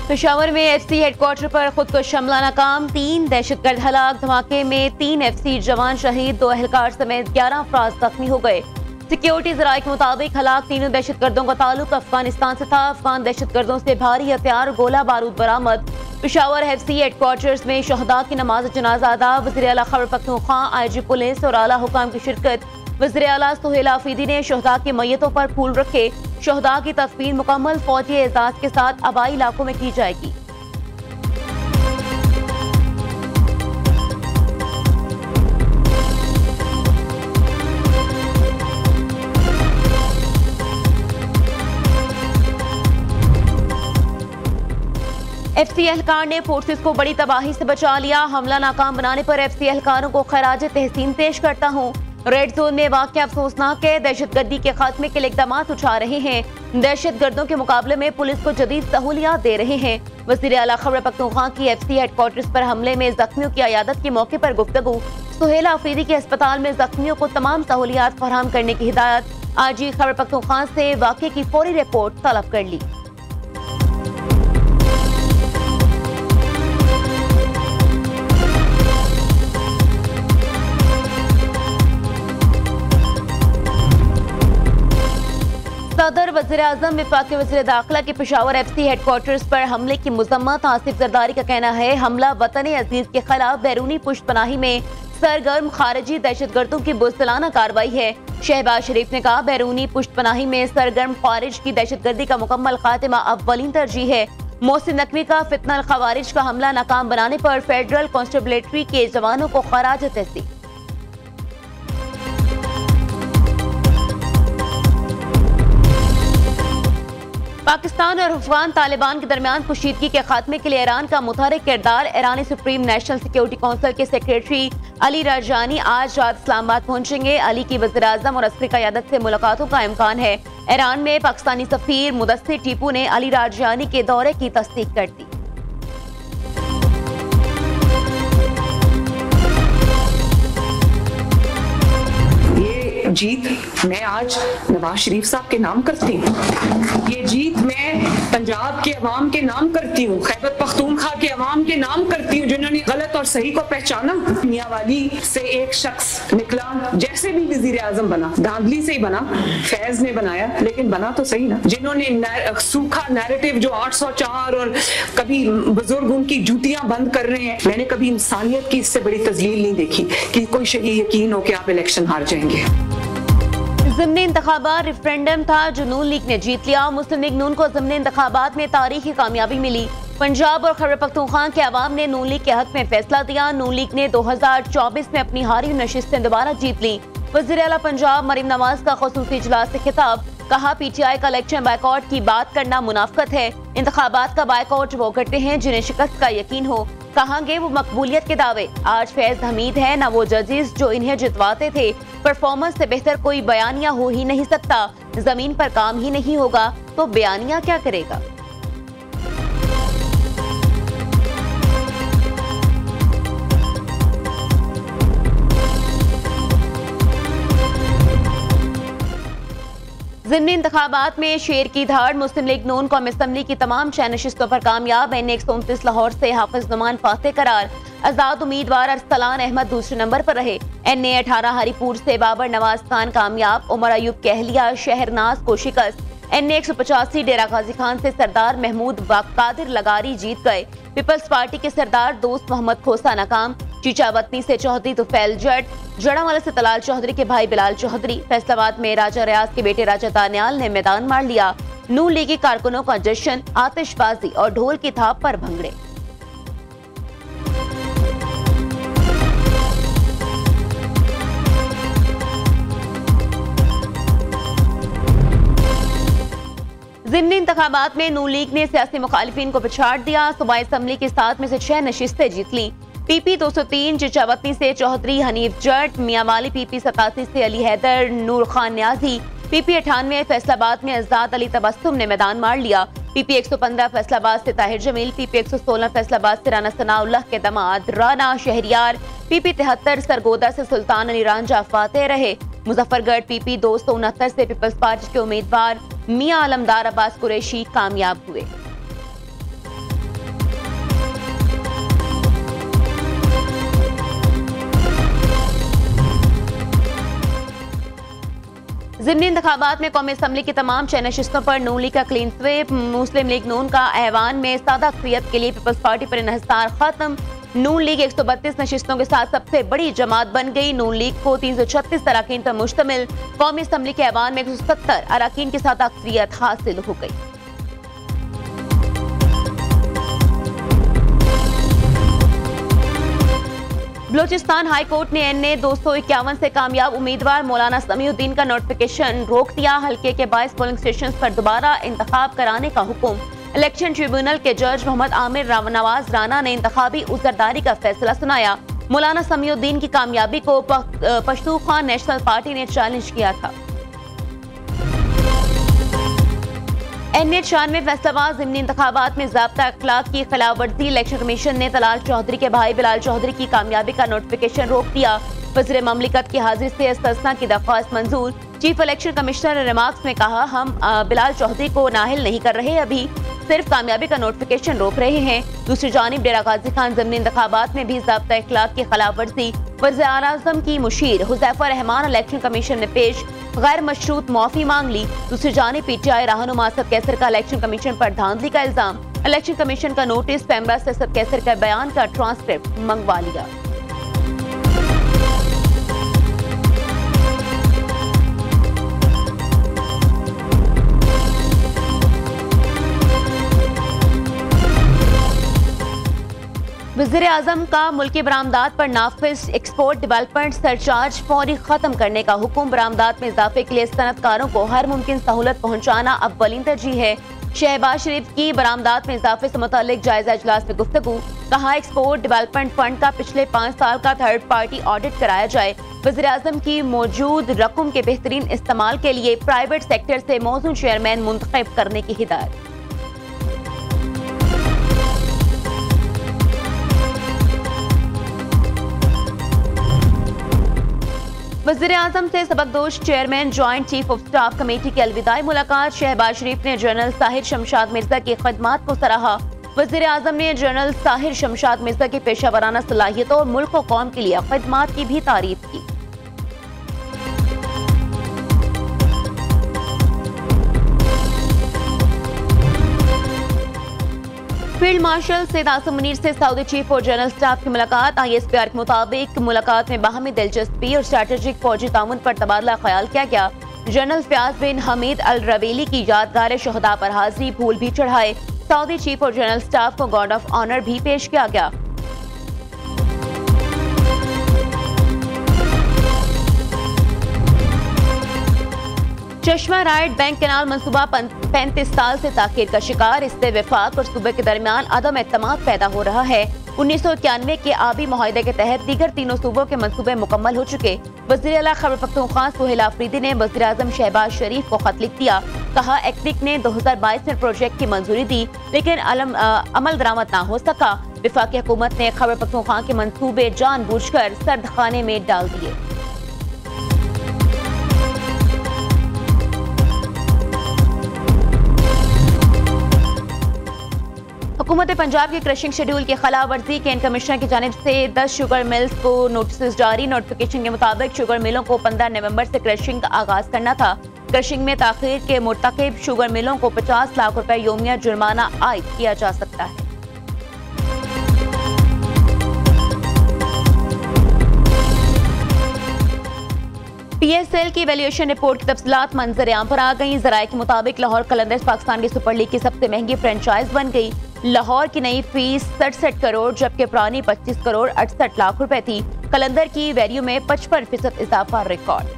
पेशावर में FC headquarter पर खुदकुश हमला नाकाम, 3 दहशतगर्द हलाक। धमाके में 3 एफसी जवान शहीद, 2 एहलकार समेत 11 अफराद जख्मी हो गए। सिक्योरिटी जराये के मुताबिक हलाक तीनों दहशतगर्दों का ताल्लुक अफगानिस्तान से था। अफगान दहशतगर्दों से भारी हथियार, गोला बारूद बरामद। पेशावर एफसी हेडक्वार्टर्स में शहदा की नमाज जनाजा अदा। वज़ीर आला खैबर पख्तूनख्वा, IG पुलिस और आला हुकाम की शिरकत। वज़ीर आला सुहेल आफरीदी ने शहदा की मैयतों पर फूल रखे। शहदा की तदफीन मुकम्मल फौजी एजाज के साथ आबाई इलाकों में की जाएगी। एफसी एहलकार ने फोर्सेस को बड़ी तबाही से बचा लिया। हमला नाकाम बनाने पर एफसी एहलकारों को खराज तहसीन पेश करता हूँ। रेड जोन में वाक़या अफसोसनाक है। दहशतगर्दी के खात्मे के लिए इक़दाम उठा रहे हैं। दहशतगर्दों के मुकाबले में पुलिस को जदीद सहूलियात दे रहे हैं। वज़ीर आला खैबर पख्तूनख्वा की एफसी हेडक्वार्टर्स पर हमले में जख्मियों की अयादत के मौके पर गुफ्तगू। सुहेल आफरीदी के अस्पताल में जख्मियों को तमाम सहूलियात फराहम करने की हिदायत। IG खैबर पख्तूनख्वा से वाक़े की फौरी रिपोर्ट तलब कर ली। सदर वज़ीर आज़म वफाकी वज़ीर दाखिला के पेशावर एफसी हेडक्वार्टर्स पर हमले की मुज़म्मत। आसिफ जरदारी का कहना है हमला वतन अजीज के खिलाफ बैरूनी पुष्टपनाही में सरगर्म खारिजी दहशतगर्दों की बुज़दिलाना कार्रवाई है। शहबाज शरीफ ने कहा बैरूनी पुष्टपनाही में सरगर्म खारिज की दहशतगर्दी का मुकम्मल खात्मा अव्वलीन तरजीह है। मोहसिन नकवी का फितनल खवारिज का हमला नाकाम बनाने पर फेडरल कॉन्स्टेबलेटरी के जवानों को खराज तहसीन। पाकिस्तान और अफगान तालिबान के दरमियान कुशीदगी के खात्मे के लिए ईरान का मुतहरिक किरदार। ईरानी सुप्रीम नेशनल सिक्योरिटी काउंसिल के सेक्रेटरी अली राजानी आज रात इस्लामाबाद पहुंचेंगे। अली की वज़ीर आज़म और अस्करी क़यादत से मुलाकातों का इम्कान है। ईरान में पाकिस्तानी सफीर मुदस्सिर टीपू ने अली राजानी के दौरे की तस्दीक कर दी। जीत मैं आज नवाज शरीफ साहब के नाम करती हूँ। ये जीत मैं पंजाब के अवाम के नाम करती हूँ, खैबर पख्तूनख्वा के अवाम के नाम करती हूँ, जिन्होंने गलत और सही को पहचाना। मियांवाली से एक शख्स निकला, जैसे भी वजीर आजम बना, धांधली से ही बना, फैज ने बनाया, लेकिन बना तो सही ना। जिन्होंने सूखा नैरेटिव जो 804 और कभी बुजुर्ग उनकी जूतियां बंद कर रहे हैं, मैंने कभी इंसानियत की इससे बड़ी तजलील नहीं देखी कि कोई शही यकीन हो कि आप इलेक्शन हार जाएंगे। ज़िमनी इंतखाबात रेफरेंडम था जो नून लीग ने जीत लिया। मुस्लिम लीग नून को ज़िमनी इंतखाबात में तारीखी कामयाबी मिली। पंजाब और खैबर पख्तूनख्वा के अवाम ने नून लीग के हक में फैसला दिया। नून लीग ने 2024 में अपनी हारी नशिस्तें दोबारा जीत ली। वज़ीर आला पंजाब मरीम नवाज का खुसूसी इजलास से खिताब, कहा PTI का इलेक्शन बायकॉट की बात करना मुनाफकत है। इंतखाबात का बायकॉट वो करते हैं जिन्हें शिकस्त का यकीन हो। कहांगे वो मकबूलियत के दावे। आज फैज हमीद है ना वो जजेस जो इन्हें जितवाते थे। परफॉर्मेंस से बेहतर कोई बयानिया हो ही नहीं सकता। जमीन पर काम ही नहीं होगा तो बयानिया क्या करेगा। ज़िमनी इंतखाबात में शेर की धाड़। मुस्लिम लीग नून कौमी असम्बली की तमाम 6 नशिस्तों पर कामयाब। NA-129 लाहौर से हाफिज नुमान फातेह करार। आजाद उम्मीदवार अरसलान अहमद दूसरे नंबर पर रहे। NA-18 हरीपुर से बाबर नवाज खान कामयाब। उमर अयूब कहलिया शहरनाज को शिकस्त। NA-185 डेरा गाजी खान से सरदार महमूद कादिर लगारी जीत गए। पीपल्स पार्टी के सरदार दोस्त मोहम्मद खोसा नाकाम। चीचावतनी से चौधरी तुफैल जट। जड़ावाला से तलाल चौधरी के भाई बिलाल चौधरी। फैसलाबाद में राजा रियाज के बेटे राजा दानियाल ने मैदान मार लिया। नून लीगी कारकुनों का जश्न, आतिशबाजी और ढोल की थाप पर भंगड़े। ज़िमनी इंतखाबात में नून लीग ने सियासी मुखालिफिन को पछाड़ दिया। सूबाई असम्बली की 7 में से 6 नशिस्तें जीत ली। PP 203 चिचावतनी से चौधरी हनीफ जट। मियांवाली PP 87 से अली हैदर नूर खान न्याजी। PP 98 फैसलाबाद में आजाद अली तबस्सुम ने मैदान मार लिया। PP 115 फैसलाबाद से ताहिर जमील। PP 116 फैसलाबाद से राना सनाउल्लाह के दामाद राना शहरियार। PP 73 सरगोदा से सुल्तान अली रांझा फातेह रहे। मुजफ्फरगढ़ PP 269 से पीपल्स पार्टी के उम्मीदवार मियां आलमदार अब्बास कुरैशी कामयाब हुए। ज़िमनी इंतखाबात में कौमी असम्बली की तमाम 6 नशिस्तों पर नून लीग का क्लीन स्वीप। मुस्लिम लीग नून का ऐवान में सादा अक्सरियत के लिए पीपल्स पार्टी पर इन्हिसार खत्म। नून लीग 132 नशिस्तों के साथ सबसे बड़ी जमात बन गई। नून लीग को 336 अरकान पर मुश्तमिल कौमी असम्बली के ऐवान में 170 अरकान के साथ अक्सरियत हासिल हो गई। बलूचिस्तान हाई कोर्ट ने NA 251 से कामयाब उम्मीदवार मौलाना समीउद्दीन का नोटिफिकेशन रोक दिया। हल्के के 22 पोलिंग स्टेशन पर दोबारा इंतखाब कराने का हुक्म। इलेक्शन ट्रिब्यूनल के जज मोहम्मद आमिर नवाज राना ने इंतखाबी उजरदारी का फैसला सुनाया। मौलाना समीउद्दीन की कामयाबी को पश्तूनख्वा नेशनल पार्टी ने चैलेंज किया था। NA 96 फैसलाबाज ज़िमनी इंतखाबात में ज़ाब्ता अखलाक की खिलाफवर्जी। इलेक्शन कमीशन ने तलाल चौधरी के भाई बिलाल चौधरी की कामयाबी का नोटिफिकेशन रोक दिया। वज़ीर ममलिकत की हाजिरी से इस्तिस्ना की दरख्वास्त मंजूर। चीफ इलेक्शन कमिश्नर ने रिमार्क्स में कहा, हम बिलाल चौधरी को नाहिल नहीं कर रहे, अभी सिर्फ कामयाबी का नोटिफिकेशन रोक रहे हैं। दूसरी जानिब डेरा गाजी खान ज़िमनी इंतखाबात में भी ज़ाब्ता अखलाक की खिलाफवर्जी। वज़ीर-ए-आज़म की मुशीर हुज़ैफा रहमान इलेक्शन कमीशन ने पेश गैर मशरूत माफी मांग ली। दूसरी जानिब PTI रहनुमा असद कैसर का इलेक्शन कमीशन पर धांधली का इल्जाम। इलेक्शन कमीशन का नोटिस, पैमरा से असद कैसर का बयान का ट्रांसक्रिप्ट मंगवा लिया। वज़ीर-ए-आज़म का मुल्की बरामदात पर नाफिज एक्सपोर्ट डेवलपमेंट सरचार्ज फौरी खत्म करने का हुक्म। बरामदात में इजाफे के लिए सनतकारों को हर मुमकिन सहूलत पहुंचाना अव्वलीन तरजीह है। शहबाज शरीफ की बरामदात में इजाफे से मुतालिक जायजा इजलास में गुफ्तगू। कहा, एक्सपोर्ट डेवलपमेंट फंड का पिछले 5 साल का थर्ड पार्टी ऑडिट कराया जाए। वज़ीर-ए-आज़म की मौजूद रकम के बेहतरीन इस्तेमाल के लिए प्राइवेट सेक्टर से मौजूद चेयरमैन मुंतखब करने की हिदायत। वज़ीर-ए-आज़म से सबकदोश chairman joint chief of staff committee की अलविदाई मुलाकात। शहबाज शरीफ ने जनरल साहिर शमशाद मिर्जा की खिदमात को सराहा। वज़ीर-ए-आज़म ने जनरल साहिर शमशाद मिर्जा की पेशा वराना सलाहियतों और मुल्क और कौम के लिए खिदमात की भी तारीफ की। फील्ड मार्शल सैयद आसिम मुनीर से सऊदी चीफ और जनरल स्टाफ की मुलाकात। ISPR के मुताबिक मुलाकात में बाहमी दिलचस्पी और स्ट्रैटेजिक फौजी ताउन पर तबादला ख्याल किया गया। जनरल फयाज बिन हमीद अल रवेली की यादगार शहदा पर हाजिरी, फूल भी चढ़ाए। सऊदी चीफ और जनरल स्टाफ को गार्ड ऑफ ऑनर भी पेश किया गया। चश्मा राइट बैंक कैनाल मंसूबा 35 साल से ताखीर का शिकार। इससे वफाक और सूबे के दरमियान अदम एतमाद पैदा हो रहा है। 1991 के आबी मुआहदे के तहत दीगर तीनों सूबों के मंसूबे मुकम्मल हो चुके। वज़ीर आला खैबर पख्तूनख्वा सुहेल आफरीदी ने वज़ीर आज़म शहबाज शरीफ को खत लिख दिया। कहा, एक्टिक ने 2022 में प्रोजेक्ट की मंजूरी दी, लेकिन अमल दरामद ना हो सका। वफाकी हुकूमत ने खैबर पख्तूनख्वा के मंसूबे जानबूझकर सर्द खाने में डाल दिए। हुकूमत पंजाब के क्रशिंग शेड्यूल की खिलाफ वर्जी। केन कमिश्नर की जानिब से 10 शुगर मिल्स को नोटिस जारी। नोटिफिकेशन के मुताबिक शुगर मिलों को 15 नवंबर से क्रशिंग का आगाज करना था। क्रशिंग में ताखीर के मुर्तकिब शुगर मिलों को 50 लाख रुपए योमिया जुर्माना आयद किया जा सकता है। PSL की वैल्यूएशन रिपोर्ट की तफसीलात मंजर आम पर आ गई। जराये के मुताबिक लाहौर कलंदर्स पाकिस्तान की सुपर लीग की सबसे महंगी फ्रेंचाइज बन गई। लाहौर की नई फीस 67 करोड़ जबकि पुरानी 25 करोड़ 68 लाख रुपए थी। कलंदर की वैल्यू में 55% इजाफा रिकॉर्ड।